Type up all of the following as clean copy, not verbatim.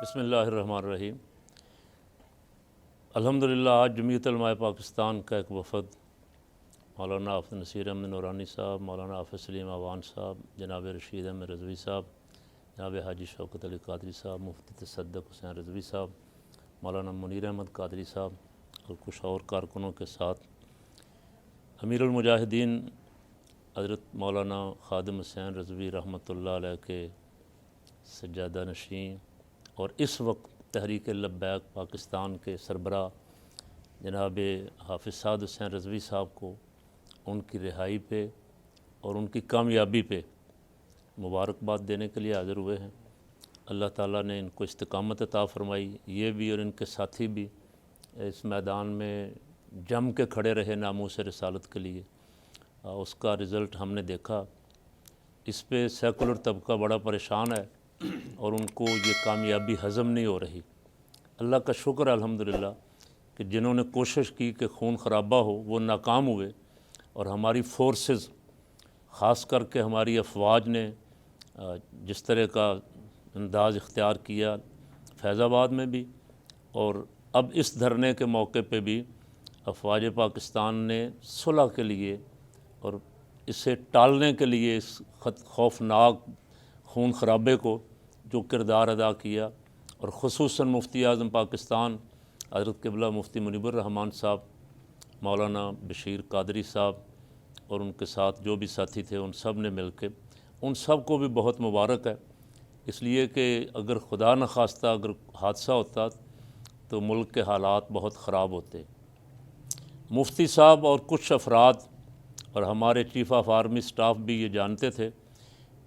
بسم اللہ الرحمن الرحیم۔ الحمدللہ آج جمعیت علماء پاکستان کا ایک وفد مولانا حافظ نصیر احمد نورانی صاحب، مولانا حافظ سلیم اعوان صاحب، جناب رشید احمد رضوی صاحب، جناب حاجی شوکت علی قادری صاحب، مفتی تصدق حسین رضوی صاحب، مولانا منیر احمد قادری صاحب اور کچھ اور کارکنوں کے ساتھ امیر المجاہدین حضرت مولانا خادم حسین رضوی رحمۃ اللہ علیہ کے سجادہ نشین اور اس وقت تحریک لبیک پاکستان کے سربراہ جناب حافظ سعد حسین رضوی صاحب کو ان کی رہائی پہ اور ان کی کامیابی پہ مبارکباد دینے کے لیے حاضر ہوئے ہیں۔ اللہ تعالیٰ نے ان کو استقامت عطا فرمائی، یہ بھی اور ان کے ساتھی بھی اس میدان میں جم کے کھڑے رہے ناموس رسالت کے لیے۔ اس کا رزلٹ ہم نے دیکھا۔ اس پہ سیکولر طبقہ بڑا پریشان ہے اور ان کو یہ کامیابی ہضم نہیں ہو رہی۔ اللہ کا شکر ہے الحمدللہ کہ جنہوں نے کوشش کی کہ خون خرابہ ہو وہ ناکام ہوئے، اور ہماری فورسز خاص کر کے ہماری افواج نے جس طرح کا انداز اختیار کیا فیض آباد میں بھی، اور اب اس دھرنے کے موقع پہ بھی افواج پاکستان نے صلح کے لیے اور اسے ٹالنے کے لیے اس خوفناک خون خرابے کو جو کردار ادا کیا، اور خصوصاً مفتی اعظم پاکستان حضرت قبلہ مفتی منیب الرحمان صاحب، مولانا بشیر قادری صاحب اور ان کے ساتھ جو بھی ساتھی تھے، ان سب نے مل کے، ان سب کو بھی بہت مبارک ہے، اس لیے کہ اگر خدا نخواستہ اگر حادثہ ہوتا تو ملک کے حالات بہت خراب ہوتے۔ مفتی صاحب اور کچھ افراد اور ہمارے چیف آف آرمی سٹاف بھی یہ جانتے تھے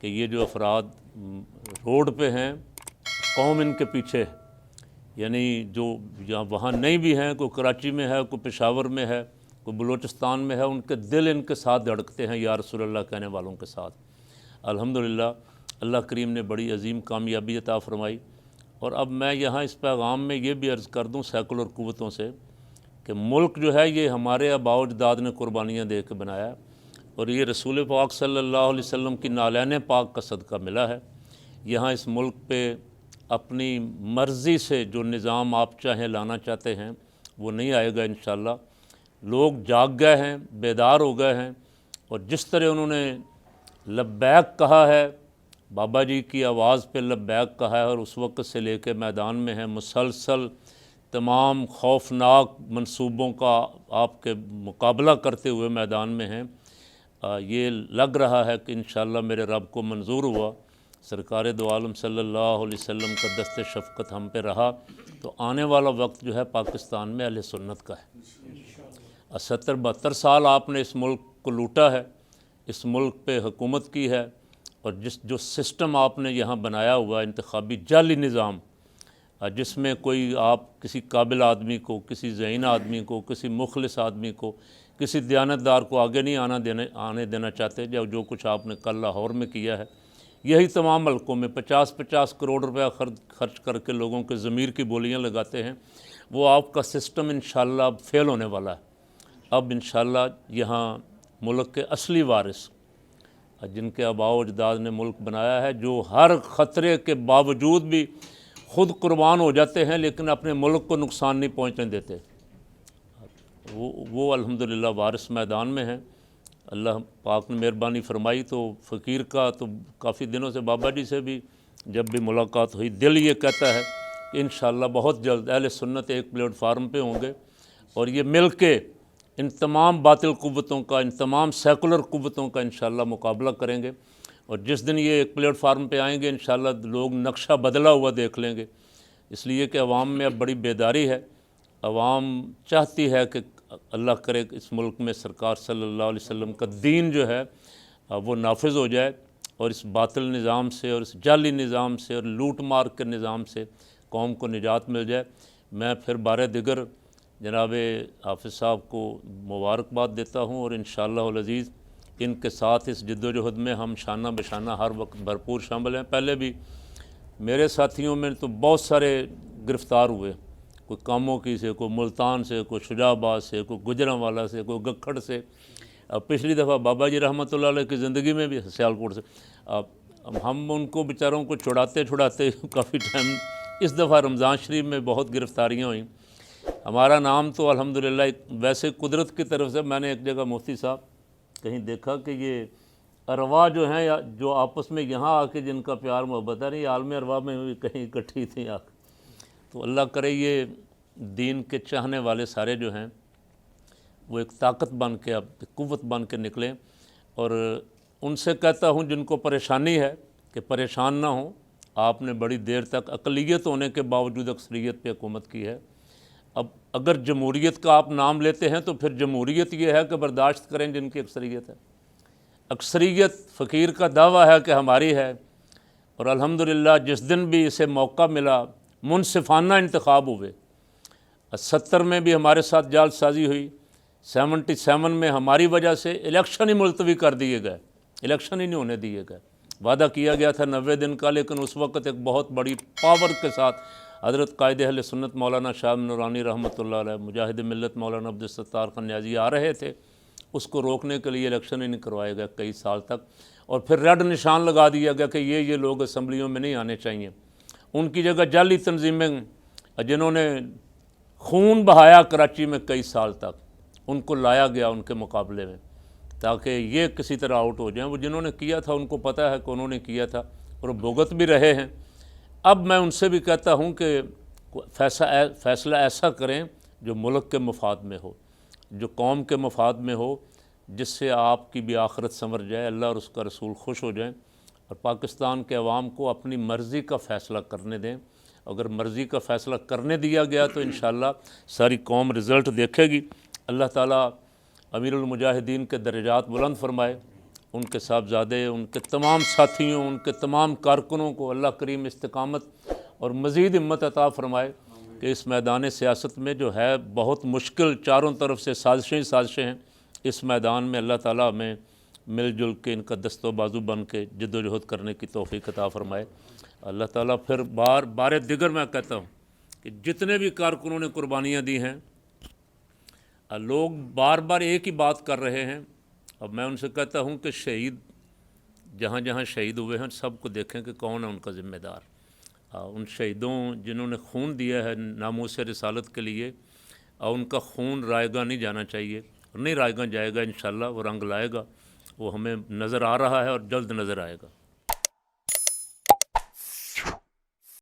کہ یہ جو افراد روڈ پہ ہیں قوم ان کے پیچھے ہے، یعنی جو یہاں وہاں نہیں بھی ہیں، کوئی کراچی میں ہے، کوئی پشاور میں ہے، کوئی بلوچستان میں ہے، ان کے دل ان کے ساتھ دھڑکتے ہیں یا رسول اللہ کہنے والوں کے ساتھ۔ الحمدللہ اللہ کریم نے بڑی عظیم کامیابی عطا فرمائی۔ اور اب میں یہاں اس پیغام میں یہ بھی عرض کر دوں سیکولر قوتوں سے کہ ملک جو ہے یہ ہمارے آباء و اجداد نے قربانیاں دے کے بنایا ہے، اور یہ رسول پاک صلی اللہ علیہ وسلم کی نالین پاک کا صدقہ ملا ہے۔ یہاں اس ملک پہ اپنی مرضی سے جو نظام آپ چاہیں لانا چاہتے ہیں وہ نہیں آئے گا انشاءاللہ۔ لوگ جاگ گئے ہیں، بیدار ہو گئے ہیں، اور جس طرح انہوں نے لبیک کہا ہے، بابا جی کی آواز پہ لبیک کہا ہے، اور اس وقت سے لے کے میدان میں ہیں، مسلسل تمام خوفناک منصوبوں کا آپ کے مقابلہ کرتے ہوئے میدان میں ہیں۔ یہ لگ رہا ہے کہ انشاءاللہ میرے رب کو منظور ہوا، سرکار دو عالم صلی اللہ علیہ وسلم کا دست شفقت ہم پہ رہا، تو آنے والا وقت جو ہے پاکستان میں اہل سنت کا ہے۔ 70-72 سال آپ نے اس ملک کو لوٹا ہے، اس ملک پہ حکومت کی ہے، اور جو سسٹم آپ نے یہاں بنایا ہوا انتخابی جعلی نظام، جس میں کوئی آپ کسی قابل آدمی کو، کسی ذہین آدمی کو، کسی مخلص آدمی کو، کسی دیانتدار کو آگے نہیں آنے دینا چاہتے، جو کچھ آپ نے کل لاہور میں کیا ہے، یہی تمام ملکوں میں 50-50 کروڑ روپیہ خرچ کر کے لوگوں کے ضمیر کی بولیاں لگاتے ہیں، وہ آپ کا سسٹم انشاءاللہ اب فیل ہونے والا ہے۔ اب انشاءاللہ یہاں ملک کے اصلی وارث جن کے آباء و اجداد نے ملک بنایا ہے، جو ہر خطرے کے باوجود بھی خود قربان ہو جاتے ہیں لیکن اپنے ملک کو نقصان نہیں پہنچنے دیتے، وہ الحمدللہ وارث میدان میں ہیں۔ اللہ پاک نے مہربانی فرمائی تو فقیر کا تو کافی دنوں سے بابا جی سے بھی جب بھی ملاقات ہوئی، دل یہ کہتا ہے کہ انشاءاللہ بہت جلد اہل سنت ایک پلیٹ فارم پہ ہوں گے، اور یہ مل کے ان تمام باطل قوتوں کا، ان تمام سیکولر قوتوں کا انشاءاللہ مقابلہ کریں گے، اور جس دن یہ ایک پلیٹ فارم پہ آئیں گے انشاءاللہ لوگ نقشہ بدلا ہوا دیکھ لیں گے، اس لیے کہ عوام میں اب بڑی بیداری ہے۔ عوام چاہتی ہے کہ اللہ کرے کہ اس ملک میں سرکار صلی اللہ علیہ وسلم کا دین جو ہے وہ نافذ ہو جائے، اور اس باطل نظام سے اور اس جعلی نظام سے اور لوٹ مار کے نظام سے قوم کو نجات مل جائے۔ میں پھر بارے دیگر جناب حافظ صاحب کو مبارکباد دیتا ہوں، اور انشاءاللہ العزیز ان کے ساتھ اس جد و جہد میں ہم شانہ بشانہ ہر وقت بھرپور شامل ہیں۔ پہلے بھی میرے ساتھیوں میں تو بہت سارے گرفتار ہوئے، کوئی کاموں کی سے، کوئی ملتان سے، کوئی شجاع آباد سے، کوئی گجرانوالہ سے، کوئی گکھڑ سے، پچھلی دفعہ بابا جی رحمۃ اللہ علیہ کی زندگی میں بھی سیالکوٹ سے، ہم ان کو بیچاروں کو چھڑاتے کافی ٹائم اس دفعہ رمضان شریف میں بہت گرفتاریاں ہوئیں. ہمارا نام تو الحمدللہ ویسے قدرت کی طرف سے، میں نے ایک جگہ مفتی صاحب کہیں دیکھا کہ یہ ارواح جو ہیں یا جو آپس میں یہاں آ کے جن کا پیار محبت ہے، یہ عالم ارواح میں بھی کہیں اکٹھی تھیں آ کے. تو اللہ کرے یہ دین کے چاہنے والے سارے جو ہیں وہ ایک طاقت بن کے، اب قوت بن کے نکلیں. اور ان سے کہتا ہوں جن کو پریشانی ہے کہ پریشان نہ ہوں. آپ نے بڑی دیر تک اقلیت ہونے کے باوجود اکثریت پہ حکومت کی ہے. اب اگر جمہوریت کا آپ نام لیتے ہیں تو پھر جمہوریت یہ ہے کہ برداشت کریں جن کی اکثریت ہے. اکثریت فقیر کا دعویٰ ہے کہ ہماری ہے، اور الحمدللہ جس دن بھی اسے موقع ملا منصفانہ انتخاب ہوئے. 70 میں بھی ہمارے ساتھ جال سازی ہوئی، 77 میں ہماری وجہ سے الیکشن ہی ملتوی کر دیے گئے، الیکشن ہی نہیں ہونے دیے گئے. وعدہ کیا گیا تھا 90 دن کا، لیکن اس وقت ایک بہت بڑی پاور کے ساتھ حضرت قائد اہل سنت مولانا شاہ نورانی رحمۃ اللہ علیہ، مجاہد ملت مولانا عبدالستار خان نیازی آ رہے تھے. اس کو روکنے کے لیے الیکشن ہی نہیں کروائے گئے کئی سال تک، اور پھر ریڈ نشان لگا دیا گیا کہ یہ لوگ اسمبلیوں میں نہیں آنے چاہیے. ان کی جگہ جعلی تنظیمیں جنہوں نے خون بہایا کراچی میں کئی سال تک، ان کو لایا گیا ان کے مقابلے میں تاکہ یہ کسی طرح آؤٹ ہو جائیں. وہ جنہوں نے کیا تھا ان کو پتہ ہے کہ انہوں نے کیا تھا، اور وہ بھگت بھی رہے ہیں. اب میں ان سے بھی کہتا ہوں کہ فیصلہ ایسا کریں جو ملک کے مفاد میں ہو، جو قوم کے مفاد میں ہو، جس سے آپ کی بھی آخرت سنور جائے، اللہ اور اس کا رسول خوش ہو جائیں، اور پاکستان کے عوام کو اپنی مرضی کا فیصلہ کرنے دیں. اگر مرضی کا فیصلہ کرنے دیا گیا تو انشاءاللہ ساری قوم رزلٹ دیکھے گی. اللہ تعالیٰ امیر المجاہدین کے درجات بلند فرمائے، ان کے صاحبزادے، ان کے تمام ساتھیوں، ان کے تمام کارکنوں کو اللہ کریم استقامت اور مزید ہمت عطا فرمائے کہ اس میدان سیاست میں جو ہے بہت مشکل، چاروں طرف سے سازشیں ہیں. اس میدان میں اللہ تعالیٰ ہمیں مل جل کے ان کا دست و بازو بن کے جد و جہد کرنے کی توفیق عطا فرمائے. اللہ تعالیٰ پھر بار دیگر میں کہتا ہوں کہ جتنے بھی کارکنوں نے قربانیاں دی ہیں، لوگ بار بار ایک ہی بات کر رہے ہیں. اب میں ان سے کہتا ہوں کہ شہید جہاں جہاں شہید ہوئے ہیں سب کو دیکھیں کہ کون ہے ان کا ذمہ دار. ان شہیدوں جنہوں نے خون دیا ہے ناموس رسالت کے لیے، ان کا خون رائے گاہ نہیں جانا چاہیے، اور نہیں رائے گاہ جائے گا. انشاءاللہ وہ رنگ لائے گا، وہ ہمیں نظر آ رہا ہے اور جلد نظر آئے گا.